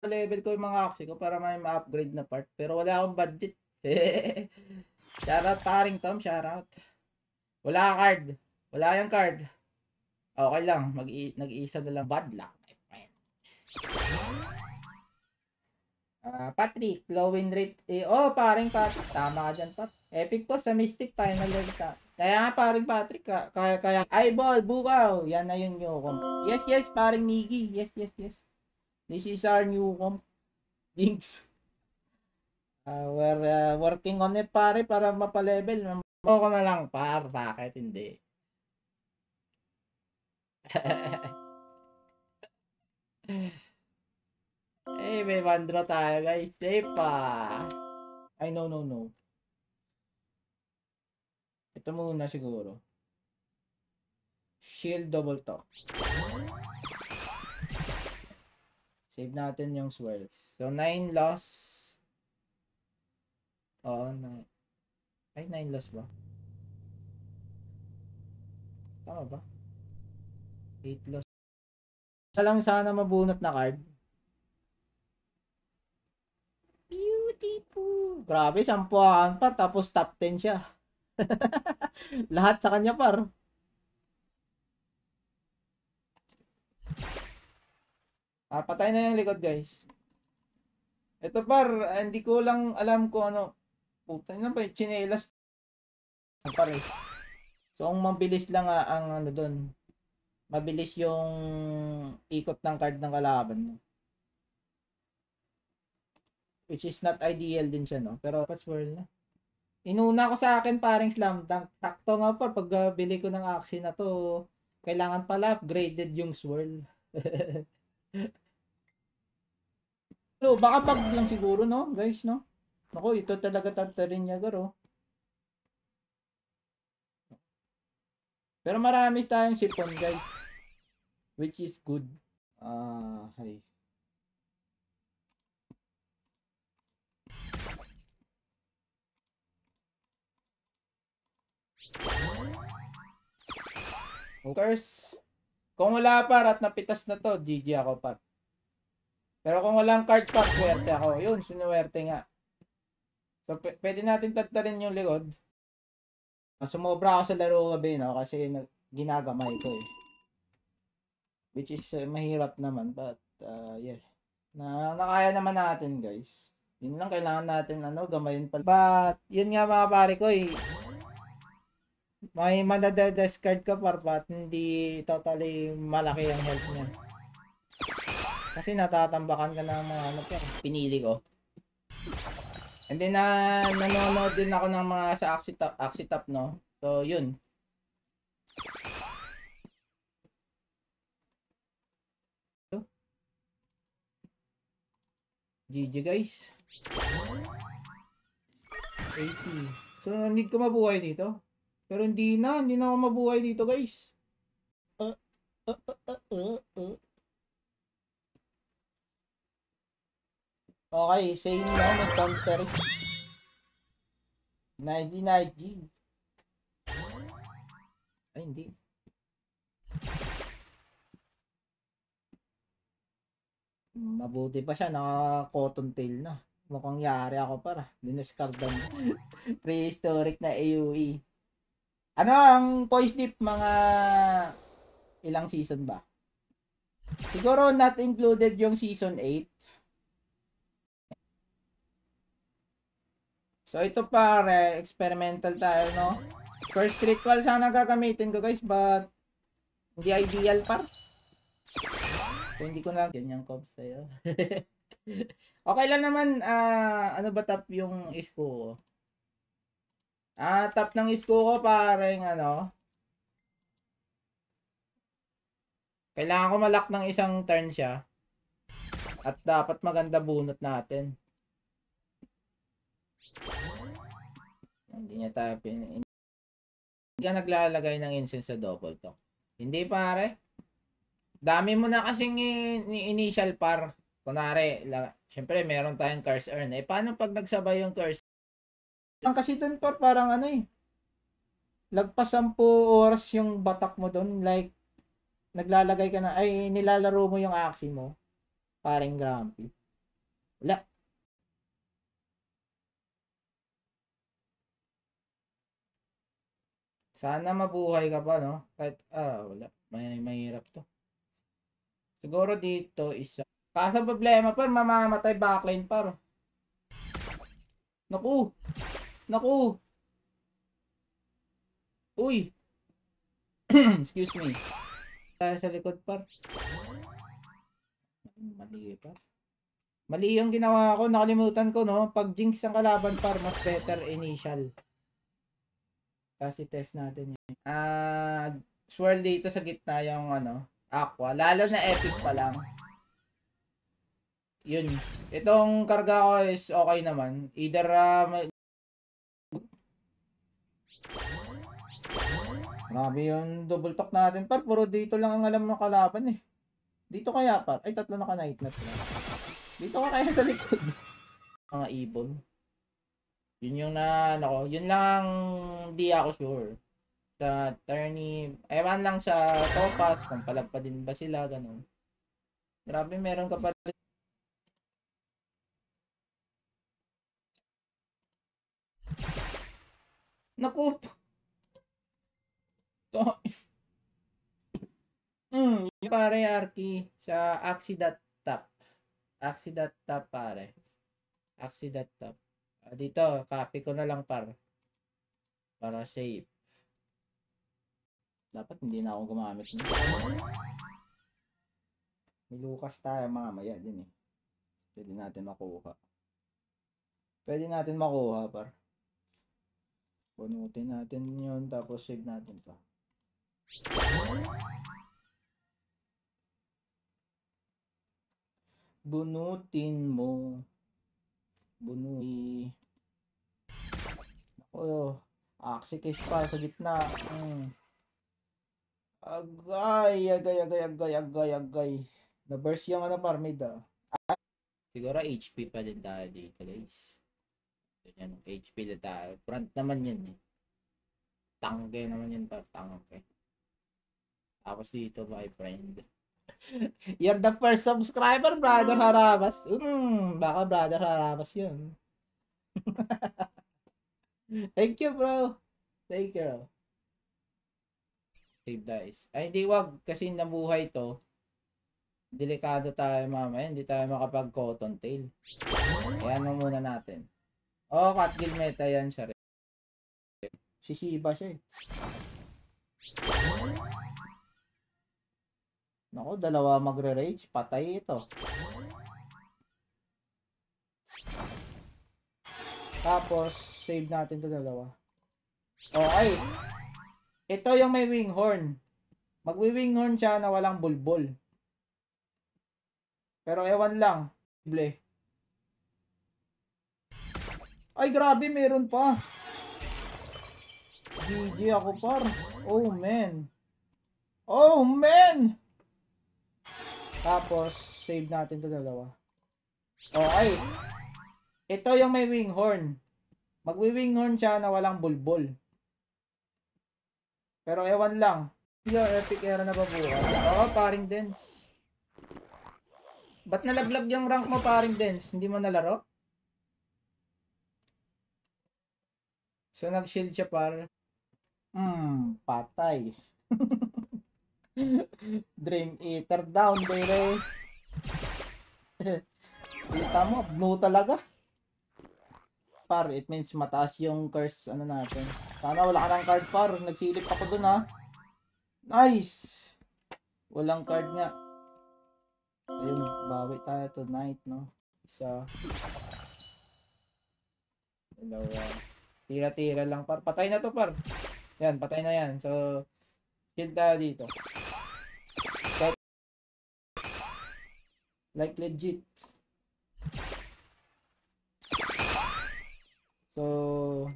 level ko yung mga aksi ko para may ma-upgrade na part. Pero wala akong budget. Shoutout paring Tom, shoutout. Wala ka card. Wala yung card. Okay lang, nag-iisa na lang. Bad luck, my friend. Patrick, low win rate. Oh, paring Patrick. Tama ka dyan, Pat. Epic po sa Mystic Final League ka. Kaya nga paring Patrick, kaya eyeball, bukaw. Yan na yung new comp. Yes, yes, paring Miggy. Yes, yes, yes. This is our new comp. Jinx. We're working on it, pare, para mapalevel. Ako na lang, par. Bakit hindi? Eh, may bandro tayo, guys. Safe pa. Ay, no, no, no. Ito muna siguro. Shield double top. Save natin yung swirls. So, 9 loss. Oo, 9. Ay, 9 loss ba? Tama ba? 8 loss. Isa lang sana mabunot na card. Beautiful. Grabe, 10 par. Tapos top 10 siya. Lahat sa kanya par. Patay na yung likod, guys. Ito par, hindi ko lang alam kung ano. Puta na ba, chinelas par eh. So, ang mabilis lang ang ano doon. Mabilis yung ikot ng card ng kalaban mo. Which is not ideal din siya, no? Pero, swirl na. Inuna ko sa akin paring slam dunk. Sakto nga pa, pag bili ko ng action na to, kailangan pala upgraded yung swirl. So, baka bug lang siguro, no? Guys, no? Ako, ito talaga tatarin niya, garo. Pero marami tayong sipon, guys. Which is good. Hay. Curse. Kung wala par at napitas na to, GG ako par. Pero kung walang card pa, swerte ako. Yun, sinuwerte nga. So, pwede natin tatarin yung likod. Sumobra ako sa laro gabi, no? Kasi ginagamay ko eh. Which is mahirap naman, but yeah. Nakaya naman natin, guys. Yun lang, kailangan natin gamayin pa. But, yun nga mga pare ko eh. May madadiscard ka but hindi totally malaki ang health niya. Kasi natatambakan ka ng mga pinili ko. And then nanonood din ako ng mga sa Axitap, no? So, yun. GG guys. 80. So, need ko mabuhay dito. Pero hindi na ako mabuhay dito, guys. Okay, same now, may counter. Nice G. Ay, hindi. Mabuti pa siya, naka-cotton tail na. Mukhang yari ako para. Diniscardan. Prehistoric na AoE. Ano ang poise dip? Mga ilang season ba? Siguro not included yung season 8. So ito pare, experimental tayo, no? First ritual sana gagamitin ko, guys, but hindi ideal par. So hindi ko na ganyan comps sa'yo. Okay lang naman, ano ba top yung isko ko? Top ng isko ko parang kailangan ko malak ng isang turn siya. At dapat maganda bunot natin. Hindi niya tayo hindi ka naglalagay ng incense sa double to. Hindi pare. Dami mo na kasing initial par. Kunwari, syempre meron tayong curse earn. Paano pag nagsabay yung curse? Ang kasi dun par parang lagpas 10 oras yung batak mo dun. Like, naglalagay ka na, ay nilalaro mo yung aksi mo. Parang grumpy. Wala. Sana mabuhay ka pa, no? Kahit, wala. Mahirap to. Siguro dito isa. Kaso problema par, mamamatay backline par. Naku! Naku! Uy! Excuse me. Sa likod par. Mali pa. Mali yung ginawa ko. Nakalimutan ko, no? Pag jinx ang kalaban par, mas better initial. Kasi test natin yun. Swirl dito sa gitna yung ano, aqua. Lalo na epic pa lang. Yun. Itong karga ko is okay naman. Either grabe yung double talk natin par. Puro dito lang ang alam ng kalaban eh. Dito kaya par. Ay, tatlo na ka-night nut na. Dito ka kaya sa likod. Mga ibon. Yun yung yun lang di ako sure. Sa tourney, ewan lang sa Topaz, kung palagpa din ba sila, ganun. Grabe, meron ka pa. Naku! To. Yung pare, Arky, sa Axie.top. Axie.top pare. Axie.top. Dito, copy ko na lang para save. Dapat hindi na ako gumamit nito. May Lucas tayo mamaya din eh. Pwede natin makuha. Par. Bunutin natin yun, tapos save natin to. Bunutin mo. Bunuti. Ako, Axie case pa sa gitna. Agay. Na-burst yung ano parmid Siguro HP pa din tayo dito guys. Yan, HP na tayo. Front naman yan eh. Tangke naman yan pa. Tangke. Tapos dito my friend. You're the first subscriber, Brother Harabas. Baka Brother Harabas yun. Thank you bro. Thank you. Save dice. Ay hindi wag kasi nabuhay to. Delikado tayo mamaya. Hindi tayo makapag cotton tail. Ayan mo muna natin. Catgill meta yan siya rin. Sisiba siya eh. Naku, dalawa magre-rage. Patay ito. Tapos, save natin ito dalawa. Okay. Ito yung may winghorn. Magwi-winghorn siya na walang bulbol. Pero ewan lang. Ay, grabe, meron pa. GG ako par. Oh, man. Tapos, save natin ito dalawa. Okay. Ito yung may winghorn. Magwi-winghorn siya na walang bulbol. Pero ewan lang. Yung epic era na babuhay. Paring dance. Ba't nalaglag yung rank mo, paring dance? Hindi mo nalaro? So, nag-shield siya par. Patay. Dream Eater down, baby. Kita mo, blue talaga. Par, it means mataas yung curse natin. Sana wala ka ng card par. Nagsilip ako dun ha. Nice! Walang card nga. Ayun, bawi tayo tonight, no? Isa. Dalawa. Tira-tira lang par. Patay na to par. Yan, patay na yan. So, shield tayo dito. Like legit. So,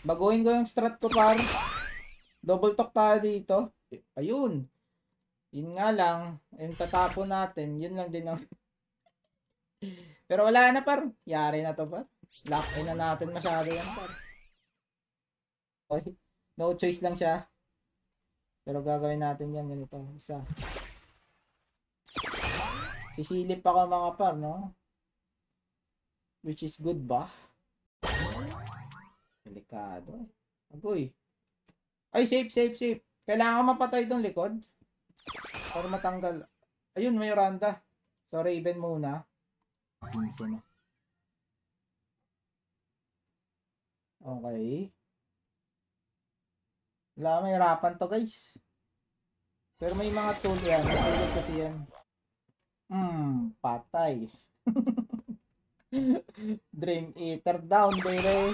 baguhin ko yung strat ko par. Double talk tayo dito. Ayun. Yun nga lang. Yung tatapon natin. Yun lang din ang... Pero wala na par. Yari na to par. Lock in na natin masyado yan par. Okay. No choice lang siya. Pero gagawin natin yan. Ganito. Isa. Sisilip ako mga par, no? Which is good ba? Delikado. Agoy. Ay, safe. Kailangan mapatay itong likod. Para matanggal. Ayun, may Randa. So, Raven muna. 15 na. Okay. Wala, may hirapan to guys. Pero may mga tool yan. Natulog kasi yan. Patay. Dream Eater down, baby.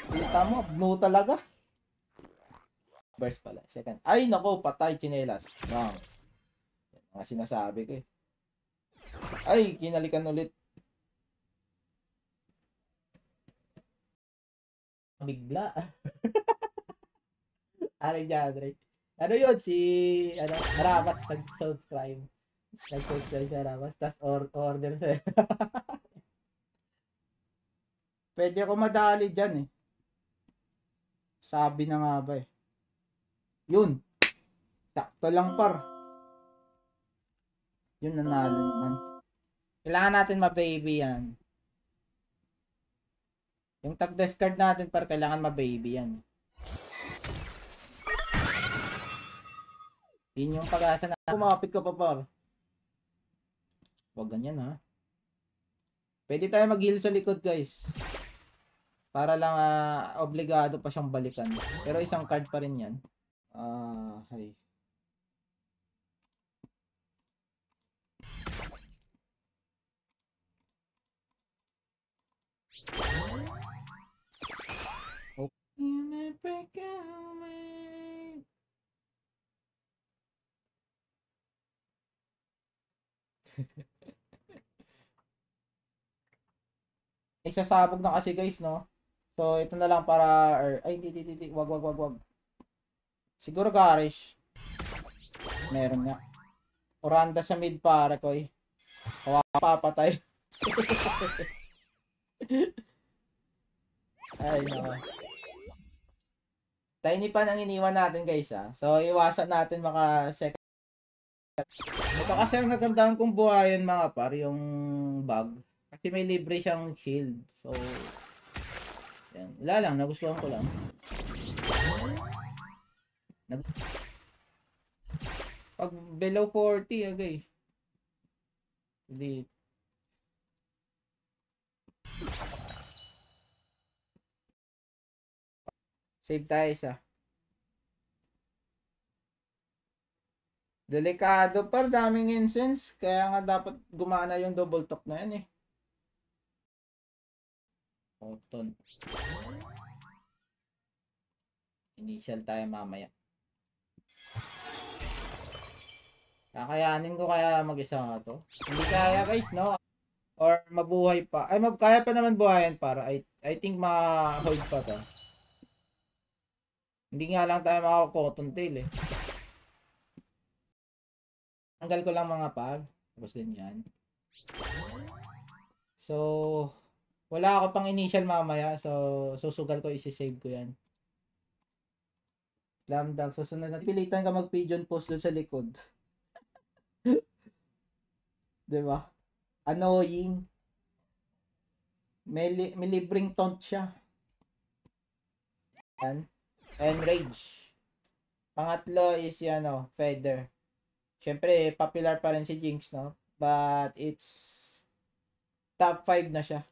Kita mo, no talaga. Burst pala. Second. Ay, nako, patay, chinelas. Wow. Mga sinasabi ko eh. Ay, kinalikan ulit. Bigla. Aray Jadre. Ano yun? Si, Ramas nag-subscribe. Nag-subscribe si Ramas. Tapos order siya. Pwede ako madali dyan eh. Sabi na nga ba eh. Yun. Sakto lang par. Yun, nanalo naman. Kailangan natin ma-baby yan. Yung tag-discard natin par, kailangan ma-baby yan. Yun yung pag-asa na. Kumapit ka pa par. Huwag ganyan ha. Pwede tayo mag-heal sa likod guys. Para lang obligado pa siyang balikan. Pero isang card pa rin yan. Hay. Isasabog na kasi guys, no? So, ito na lang para... Ay, hindi. Wag. Siguro garish. Meron nga. Oranda sa mid para ko eh. Papatay. Ay, no. Tiny pan ang iniwan natin guys ha. So, iwasan natin maka second. Ito kasi ang nagandaan kong buhayin mga par, yung bug. Kasi may libre siyang shield. So, yan. Wala lang, nagustuhan ko lang. Pag below 40, agay. Hindi. Save tayo isa. Delikado par, daming incense. Kaya nga dapat gumana yung double top na yan eh. Cotton. Initial tayo mamaya. Kakayanin ko kaya mag-isa nga to. Hindi kaya guys, no? Or mabuhay pa. Ay, kaya pa naman buhayin para. I think ma-hold pa to. Hindi nga lang tayo maka-cotton tail eh. Tanggal ko lang mga par. Tapos din yan. So, wala ako pang initial mamaya. So, susugal ko, isi-save ko yan. Lamdag, susunod na. Pilitan ka mag-pigeon post doon sa likod. Diba? Annoying. May libreng taunt siya. Yan. Enrage. Pangatlo is yan o, Feather. Siyempre, popular pa rin si Jinx, no? But it's top 5 na siya.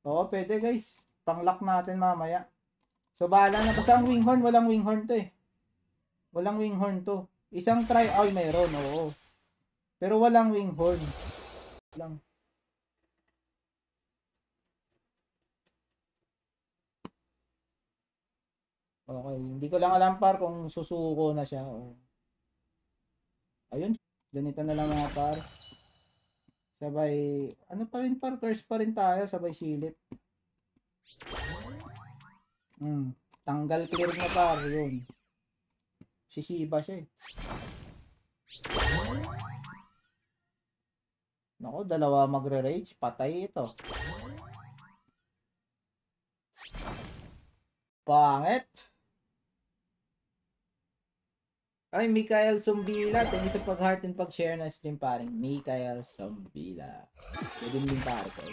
Oo, pwede guys. Pang-lock natin mamaya. So, bahala na. Basta ang winghorn, walang winghorn to eh. Walang winghorn to. Isang try, ay mayroon, oo. Pero walang winghorn. Lang. Okay, hindi ko lang alam par kung susuko na siya. O... Ayun, ganito na lang mga par. Sabay, ano pa rin par, curse pa rin tayo, sabay silip. Tanggal clear na par, yun. Sisiba siya eh. Nako, dalawa magre-rage, patay ito. Pangit. Ay, Mikael Sumbila. Thank you sa pag-heart and pag-share ng stream, paring. Mikael Sumbila. Pwede din pare ko.